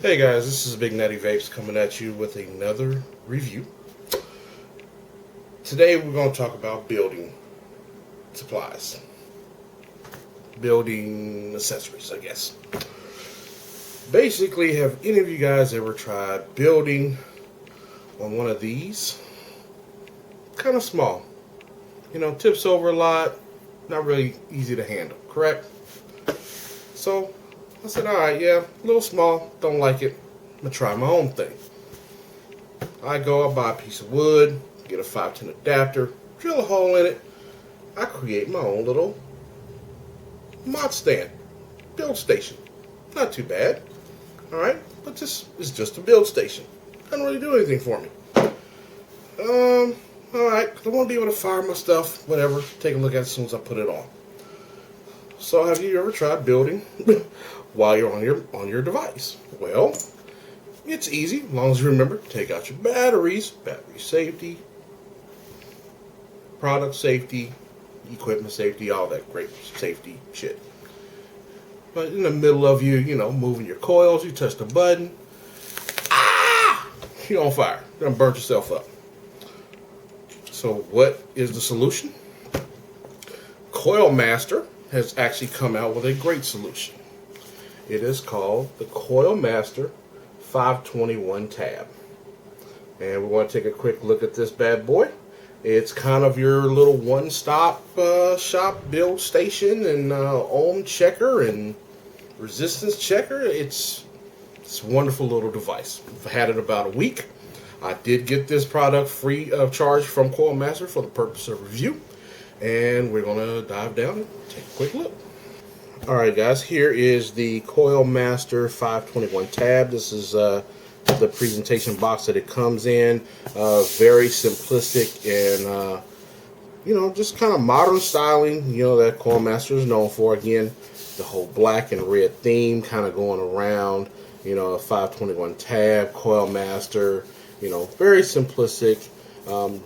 Hey guys, this is Big Natty Vapes coming at you with another review. Today we're going to talk about building supplies. Building accessories, I guess. Basically, have any of you guys ever tried building on one of these? Kind of small. You know, tips over a lot, not really easy to handle, correct? So, I said, alright, yeah, a little small, don't like it. I'm going to try my own thing. I buy a piece of wood, get a 510 adapter, drill a hole in it. I create my own little mod stand, build station. Not too bad, alright, but this is just a build station. Doesn't really do anything for me. Alright, I want to be able to fire my stuff, whatever, take a look at it as soon as I put it on. So have you ever tried building while you're on your device? Well, it's easy, as long as you remember, take out your batteries, battery safety, product safety, equipment safety, all that great safety shit. But in the middle of you know, moving your coils, you touch the button, you're on fire. You're gonna burn yourself up. So what is the solution? Coil Master has actually come out with a great solution. It is called the Coil Master 521 tab. And we want to take a quick look at this bad boy. It's kind of your little one-stop shop build station and ohm checker and resistance checker. It's a wonderful little device. I've had it about a week. I did get this product free of charge from Coil Master for the purpose of review. And we're going to dive down and take a quick look. Alright guys, here is the Coil Master 521 tab. This is the presentation box that it comes in. Very simplistic and, you know, just kind of modern styling, you know, that Coil Master is known for. Again, the whole black and red theme kind of going around, you know, a 521 tab, Coil Master, you know, very simplistic.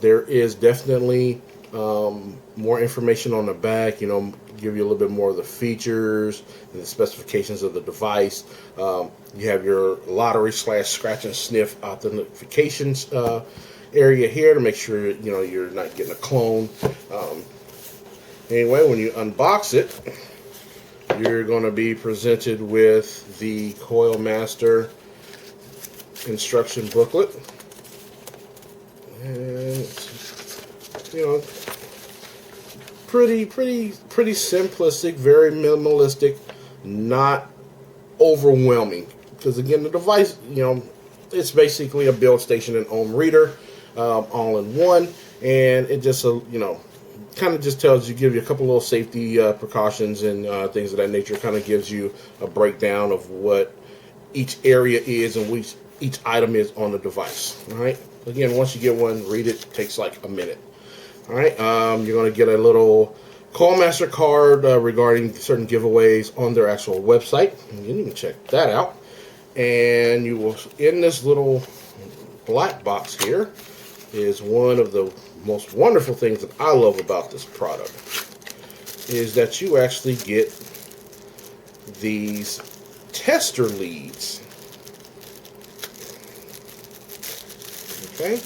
There is definitely more information on the back, you know, give you a little bit more of the features and the specifications of the device. You have your lottery / scratch and sniff authentications area here to make sure, you know, you're not getting a clone. Anyway, when you unbox it, you're going to be presented with the Coil Master instruction booklet. And, you know, pretty simplistic, very minimalistic, not overwhelming. Because again, the device, you know, it's basically a build station and ohm reader, all in one, and it just, you know, kind of just tells you, give you a couple little safety precautions and things of that nature. Kind of gives you a breakdown of what each area is and which each item is on the device. All right. Again, once you get one, read it. It takes like a minute. All right, you're going to get a little Coil Master card regarding certain giveaways on their actual website. And you can check that out. And you will, in this little black box here, is one of the most wonderful things that I love about this product, is that you actually get these tester leads. Okay,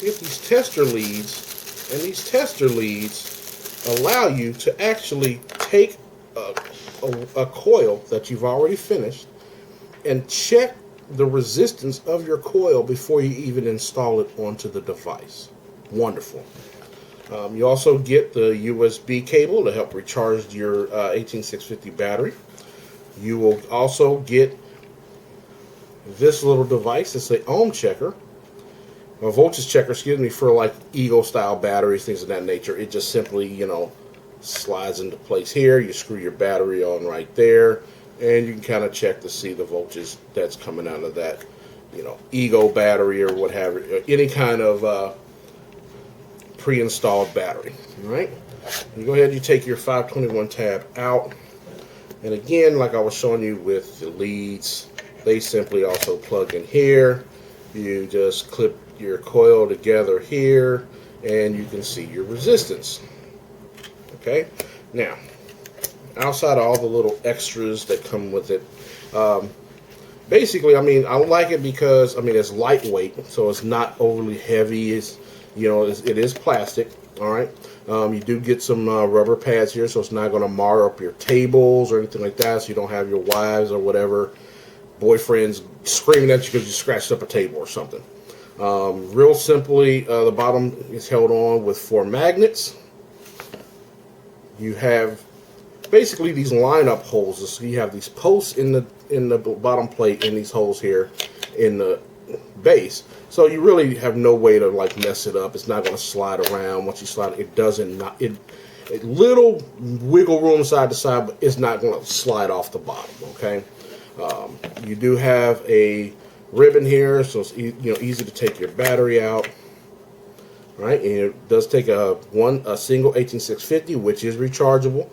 you get these tester leads. And these tester leads allow you to actually take a coil that you've already finished and check the resistance of your coil before you even install it onto the device. Wonderful. You also get the USB cable to help recharge your 18650 battery. You will also get this little device. It's an ohm checker. A voltage checker, excuse me, for like Eagle style batteries, things of that nature. It just simply, you know, slides into place here. You screw your battery on right there, and you can kind of check to see the voltage that's coming out of that, you know, Eagle battery or what have you, any kind of pre-installed battery. All right, you go ahead, you take your 521 tab out, and again, like I was showing you with the leads, they simply also plug in here. You just clip your coil together here, and you can see your resistance. Okay, now outside of all the little extras that come with it, basically, I mean, I like it because, I mean, it's lightweight, so it's not overly heavy. It's, you know, it is plastic. All right. You do get some rubber pads here, so it's not going to mar up your tables or anything like that, so you don't have your wives or whatever boyfriends screaming at you because you scratched up a table or something. Real simply, the bottom is held on with 4 magnets. You have basically these line-up holes. So you have these posts in the bottom plate and these holes here in the base. So you really have no way to like mess it up. It's not going to slide around. Once you slide it, it doesn't not it. Little wiggle room side to side, but it's not going to slide off the bottom. Okay. You do have a ribbon here, so it's easy to take your battery out. All right, and it does take a single 18650, which is rechargeable.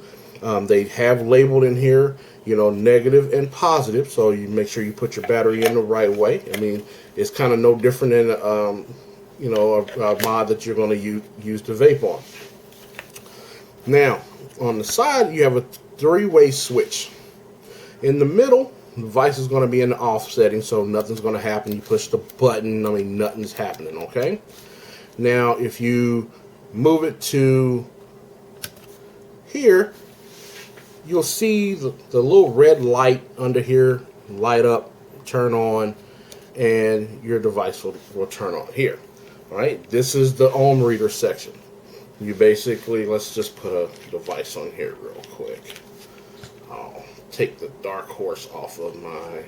They have labeled in here, negative and positive, so you make sure you put your battery in the right way. I mean, it's kind of no different than a mod that you're going to use to vape on. Now, on the side, you have a 3-way switch. In the middle, the device is going to be in the off setting, so nothing's going to happen. You push the button, I mean, nothing's happening, okay? Now, if you move it to here, you'll see the little red light under here light up, turn on, and your device will turn on here. All right, this is the ohm reader section. You basically, let's just put a device on here real quick. I'll take the dark horse off of my,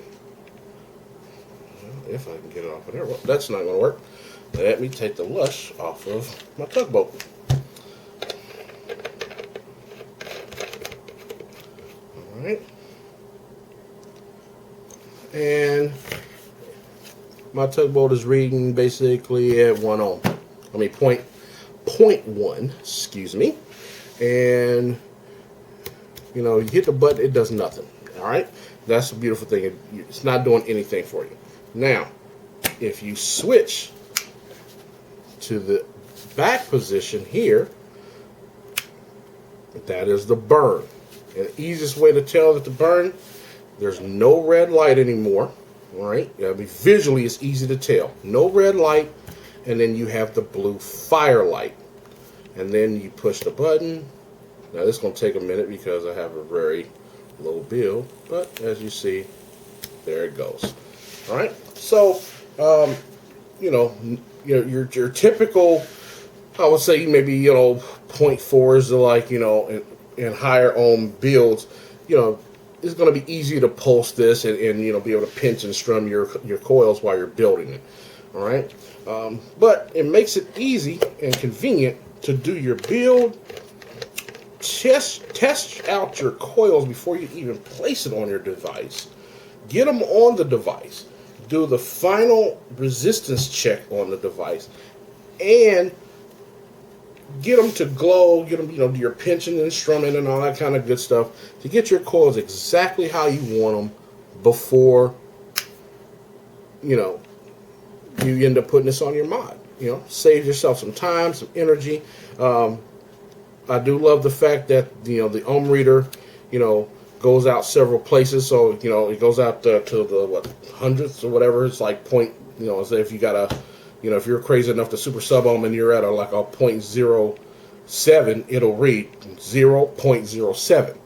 if I can get it off of there. Well, that's not going to work. Let me take the Lush off of my tugboat. Alright. And my tugboat is reading basically at 1 ohm. I mean, 0.1, excuse me. And, you hit the button, it does nothing. Alright? That's the beautiful thing. It's not doing anything for you. Now, if you switch to the back position here, that is the burn. And the easiest way to tell that the burn, there's no red light anymore. All right, visually it's easy to tell. No red light, and then you have the blue fire light. And then you push the button. Now this is going to take a minute because I have a very low build, but as you see, there it goes. All right, so your typical, I would say maybe 0.4 is like in higher ohm builds, it's going to be easy to pulse this and be able to pinch and strum your coils while you're building it. All right, but it makes it easy and convenient to do your build. Test out your coils before you even place it on your device. Get them on the device. Do the final resistance check on the device, and get them to glow. Get them, do your pinching and strumming and all that kind of good stuff to get your coils exactly how you want them before you end up putting this on your mod. Save yourself some time, some energy. I do love the fact that the ohm reader, goes out several places. So it goes out to the hundredths or whatever. It's like point. Say if you got a, if you're crazy enough to super sub ohm and you're at a 0.07, it'll read 0.07.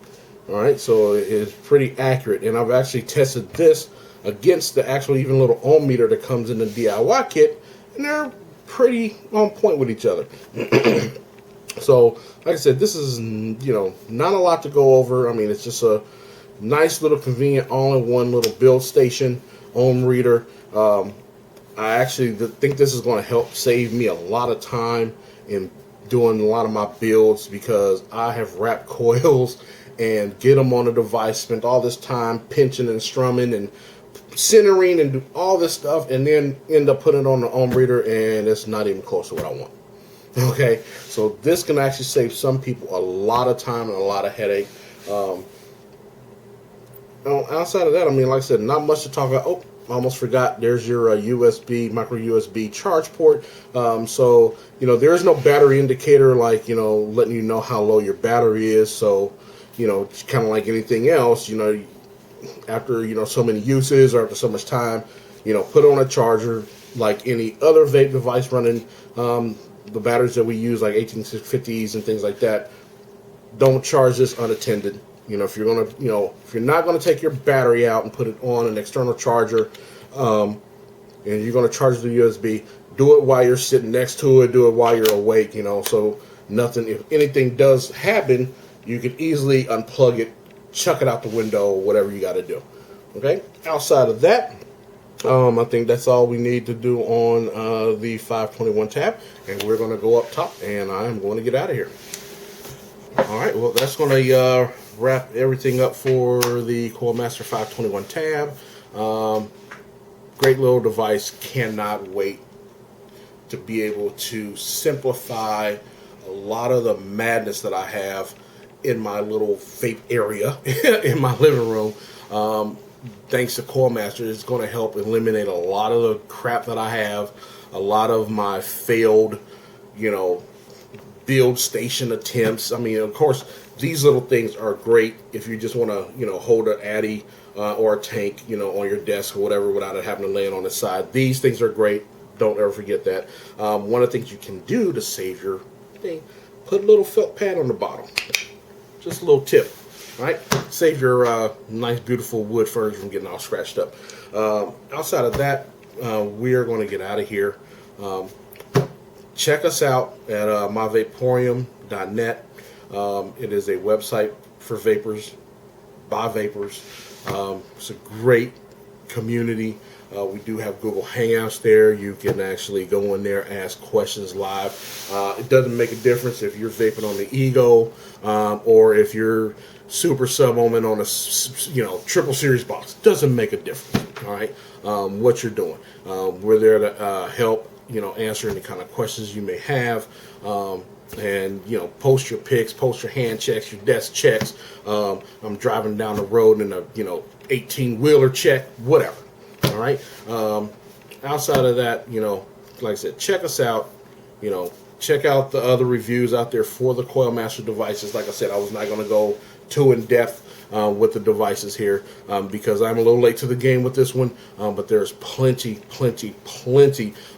All right, so it's pretty accurate. And I've actually tested this against the actual even little ohm meter that comes in the DIY kit, and they're pretty on point with each other. So, like I said, this is, not a lot to go over. I mean, it's just a nice little convenient all-in-one little build station, ohm reader. I actually think this is going to help save me a lot of time in doing a lot of my builds, because I have wrapped coils and get them on a device, spent all this time pinching and strumming and centering and do all this stuff, and then end up putting it on the ohm reader, and it's not even close to what I want. Okay, so this can actually save some people a lot of time and a lot of headache. Outside of that, I mean, like I said, not much to talk about. Oh, I almost forgot. There's your micro USB charge port. So there is no battery indicator, like letting you know how low your battery is. So it's kind of like anything else. after, you know, so many uses or after so much time, you know, put on a charger like any other vape device running the batteries that we use, like 18650s and things like that. Don't charge this unattended. You know, if you're gonna, you know, if you're not gonna take your battery out and put it on an external charger, and you're gonna charge the USB, do it while you're sitting next to it. Do it while you're awake. You know, so nothing. If anything does happen, you can easily unplug it, chuck it out the window, whatever you got to do. Okay. Outside of that, I think that's all we need to do on the 521 tab, and we're going to go up top, and I'm going to get out of here. All right, well, that's going to wrap everything up for the Coil Master 521 tab. Great little device. Cannot wait to be able to simplify a lot of the madness that I have in my little vape area in my living room. Thanks to Coil Master, it's going to help eliminate a lot of the crap that I have, a lot of my failed, you know, build station attempts. I mean, of course, these little things are great if you just want to, you know, hold an Addy or a tank, you know, on your desk or whatever without it having to lay it on the side. These things are great. Don't ever forget that. One of the things you can do to save your thing, put a little felt pad on the bottom. Just a little tip. Right? Save your nice, beautiful wood furniture from getting all scratched up. Outside of that, we are going to get out of here. Check us out at myvaporium.net. It is a website for vapors, by vapors. It's a great community. We do have Google Hangouts there. You can actually go in there, ask questions live. It doesn't make a difference if you're vaping on the Ego or if you're super sub moment on a, you know, triple series box. Doesn't make a difference. All right, what you're doing. We're there to help, you know, answer any kind of questions you may have. And, you know, post your pics, post your hand checks, your desk checks. I'm driving down the road in a, you know, 18-wheeler check, whatever. All right. Outside of that, you know, like I said, check us out. You know, check out the other reviews out there for the Coil Master devices. Like I said, I was not going to go too in depth with the devices here because I'm a little late to the game with this one. But there's plenty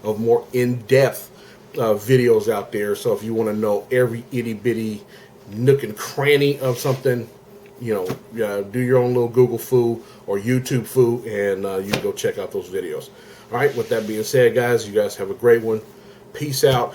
of more in-depth videos out there. So if you want to know every itty bitty nook and cranny of something, you know, do your own little Google foo or YouTube foo, and you can go check out those videos. All right, with that being said, guys, you guys have a great one. Peace out.